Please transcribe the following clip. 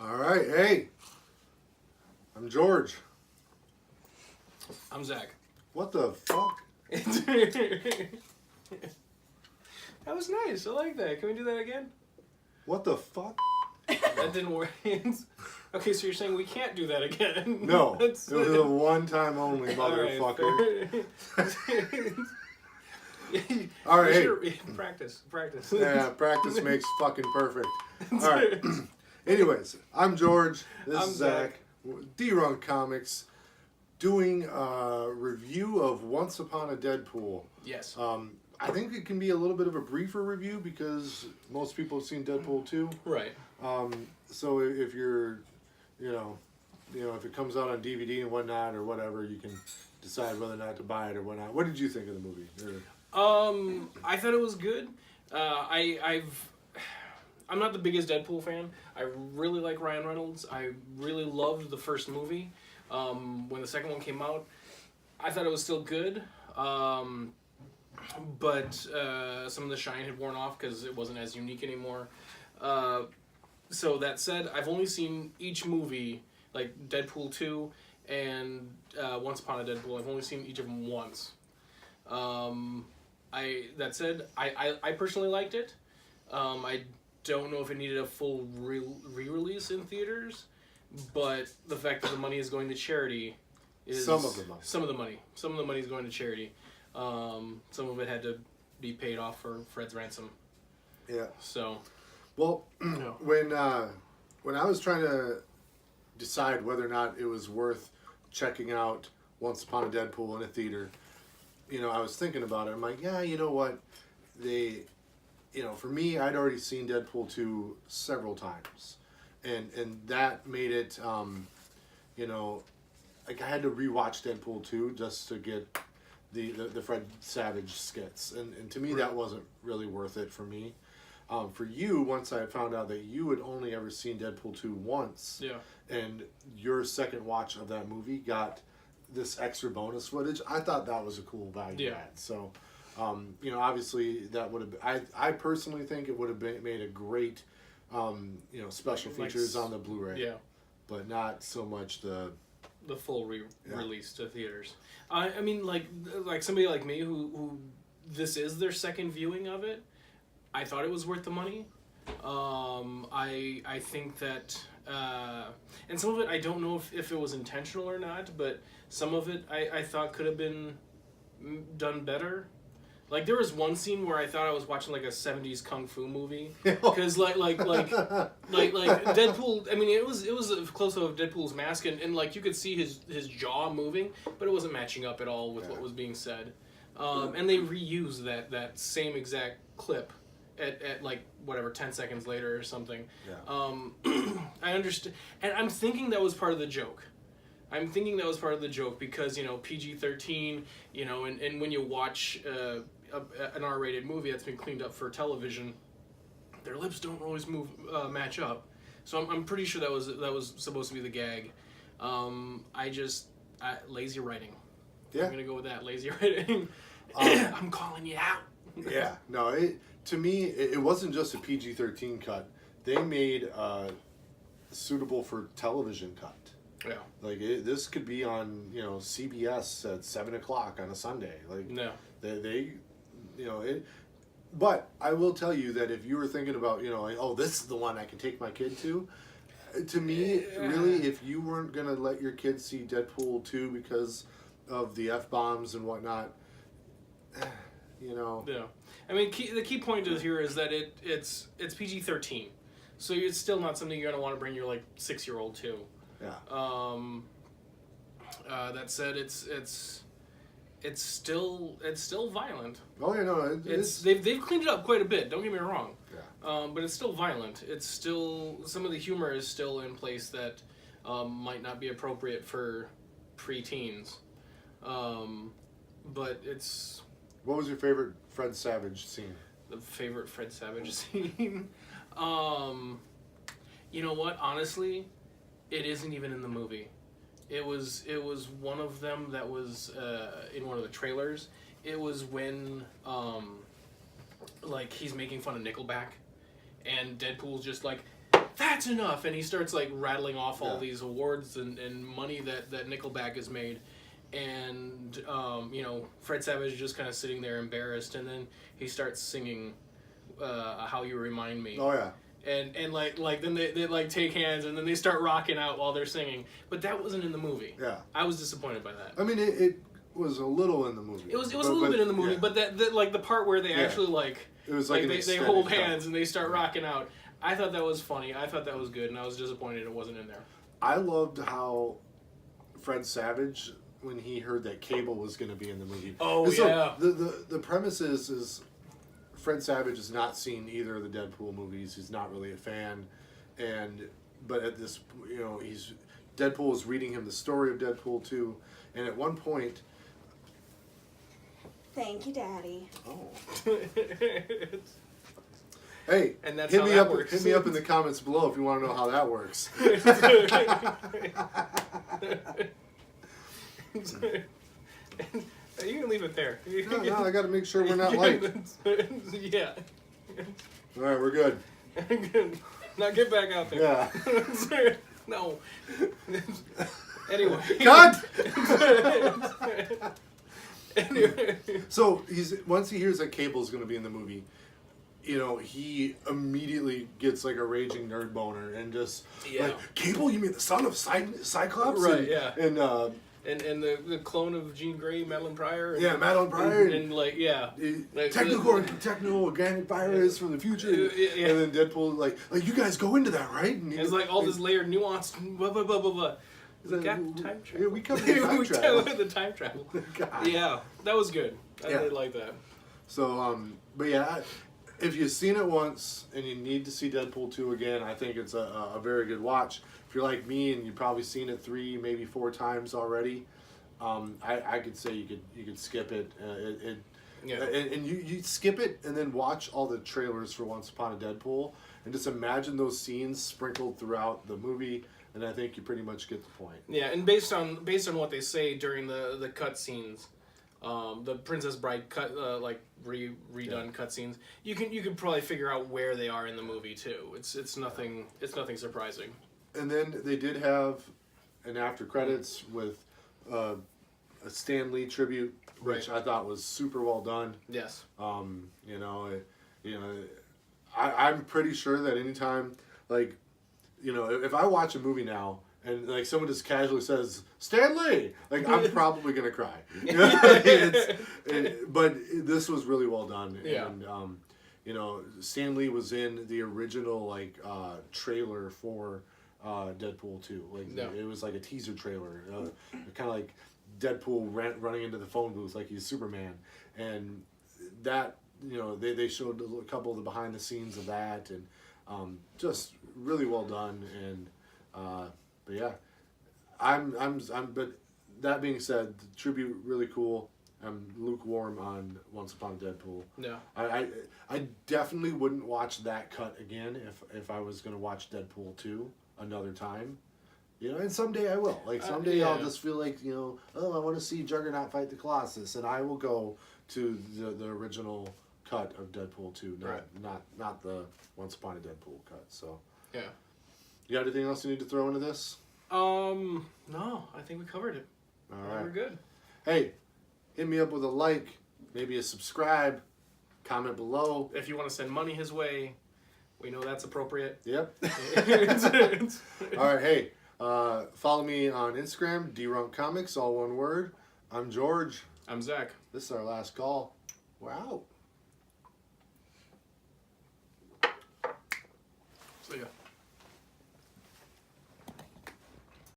All right, hey, I'm George. I'm Zac. What the fuck? That was nice. I like that. Can we do that again? What the fuck? That didn't work. Okay, so you're saying we can't do that again? No, it was a one-time only, motherfucker. All right, hey. Practice. Yeah, practice makes fucking perfect. All right. Anyways, I'm George. This is Zac. Dee Runk Comics, doing a review of Once Upon a Deadpool. Yes. I think it can be a little bit of a briefer review because most people have seen Deadpool 2. Right. So if you're, if it comes out on DVD and whatnot or whatever, you can decide whether or not to buy it or whatnot. What did you think of the movie? I thought it was good. I'm not the biggest Deadpool fan. I really like Ryan Reynolds. I really loved the first movie. When the second one came out, I thought it was still good. But some of the shine had worn off because it wasn't as unique anymore. So that said, I've only seen each movie, like Deadpool 2 and Once Upon a Deadpool. I've only seen each of them once. That said, I personally liked it. I don't know if it needed a full re-release in theaters, but the fact that the money is going to charity is... Some of the money. Some of the money is going to charity. Some of it had to be paid off for Fred's ransom. Yeah. So... Well, when I was trying to decide whether or not it was worth checking out Once Upon a Deadpool in a theater, I was thinking about it. I'm like, yeah, you know what? For me, I'd already seen Deadpool 2 several times. And that made it, like I had to rewatch Deadpool 2 just to get the Fred Savage skits. And to me, that wasn't really worth it for me. For you, once I found out that you had only ever seen Deadpool 2 once, and your second watch of that movie got this extra bonus footage, I thought that was a cool value add. So, obviously that would have. I personally think it would have made a great, special features on the Blu-ray. Yeah, but not so much the full release to theaters. I mean, like somebody like me who this is their second viewing of it. I thought it was worth the money. I think that, and some of it I don't know if it was intentional or not, but some of it I thought could have been done better. Like there was one scene where I thought I was watching like a 70s kung fu movie because like Deadpool. I mean, it was a close up of Deadpool's mask and like you could see his jaw moving, but it wasn't matching up at all with what was being said. And they reused that same exact clip. At like whatever 10 seconds later or something. I understand, and I'm thinking that was part of the joke. Because PG-13, and when you watch an R-rated movie that's been cleaned up for television, their lips don't always match up. So I'm pretty sure that was supposed to be the gag. Lazy writing. Yeah, I'm gonna go with that, lazy writing. I'm calling you out. Yeah, no, to me, it wasn't just a PG-13 cut. They made a suitable for television cut. Yeah. Like, this could be on, CBS at 7 o'clock on a Sunday. Like, no. But I will tell you that if you were thinking about, this is the one I can take my kid to me, really, if you weren't going to let your kids see Deadpool 2 because of the F-bombs and whatnot, Yeah. I mean, the key point here is that it's PG-13, so it's still not something you're gonna want to bring your 6-year-old to. Yeah. That said, it's still violent. Oh yeah, no, they've cleaned it up quite a bit. Don't get me wrong. Yeah. But it's still violent. It's still some of the humor is still in place that might not be appropriate for preteens. But it's. What was your favorite Fred Savage scene? The favorite Fred Savage scene? You know what? Honestly, it isn't even in the movie. It was one of them that was in one of the trailers. It was when he's making fun of Nickelback, and Deadpool's just like, that's enough, and he starts like rattling off all Yeah. these awards and money that Nickelback has made, and Fred Savage is just kind of sitting there embarrassed, and then he starts singing "How You Remind Me." Oh yeah. And like then they like take hands and then they start rocking out while they're singing, but that wasn't in the movie. Yeah. I was disappointed by that. I mean, it was a little in the movie. It was a little bit in the movie, yeah. but that like the part where they actually like It was like an they extended hold cut. hands and they start rocking out. I thought that was funny. I thought that was good, and I was disappointed it wasn't in there. I loved how Fred Savage, when he heard that Cable was going to be in the movie. Oh, And so yeah. The premise is Fred Savage has not seen either of the Deadpool movies. He's not really a fan, but at this, Deadpool is reading him the story of Deadpool 2, and at one point. Thank you, Daddy. Oh. Hey, And that's hit how me that up. works. Hit me up in the comments below if you want to know how that works. You can leave it there. No, I got to make sure we're not liked. Yeah. All right, we're good. Now get back out there. Yeah. No. Anyway. Cut. Anyway. So once he hears that Cable's going to be in the movie, he immediately gets like a raging nerd boner and just like, Cable, you mean the son of Cyclops? Right, And, yeah. And the clone of Jean Grey, Madeline Pryor. yeah, Madeline Pryor. And like, yeah. Like, Techno-organic virus from the future. Yeah. And then Deadpool like you guys go into that, right? And It's like all this layered nuance, blah, blah, blah, blah, blah. We got time travel. Yeah, we covered the time travel. The time travel. God. Yeah, that was good. I Yeah. really like that. So, but yeah, if you've seen it once and you need to see Deadpool 2 again, I think it's a very good watch. If you're like me and you've probably seen it 3, maybe 4 times already, I could say you could skip it. Yeah. And you skip it and then watch all the trailers for Once Upon a Deadpool and just imagine those scenes sprinkled throughout the movie. And I think you pretty much get the point. Yeah, and based on what they say during the cut scenes, the Princess Bride redone cut scenes, you can probably figure out where they are in the movie too. It's nothing surprising. And then they did have an after credits with a Stan Lee tribute, which I thought was super well done. Yes. I'm pretty sure that anytime if I watch a movie now and like someone just casually says Stan Lee, like I'm probably gonna cry. But this was really well done. Yeah. And Stan Lee was in the original trailer for Deadpool 2. It was like a teaser trailer, kind of like Deadpool running into the phone booth like he's Superman, and that they showed a couple of the behind the scenes of that, and just really well done. And but yeah, but that being said, the tribute really cool. I'm lukewarm on Once Upon a Deadpool. Yeah. I definitely wouldn't watch that cut again if I was going to watch Deadpool 2 another time. And someday I will. Someday I'll just feel like, I want to see Juggernaut fight the Colossus, and I will go to the original cut of Deadpool 2, not the Once Upon a Deadpool cut. So Yeah. you got anything else you need to throw into this? No, I think we covered it. All Yeah, right. we're good. Hey, hit me up with a like, maybe a subscribe, comment below. If you want to send money his way, we know that's appropriate. Yep. All right, hey, follow me on Instagram, Dee Runk Comics, all one word. I'm George. I'm Zach. This is our last call. We're out. See ya.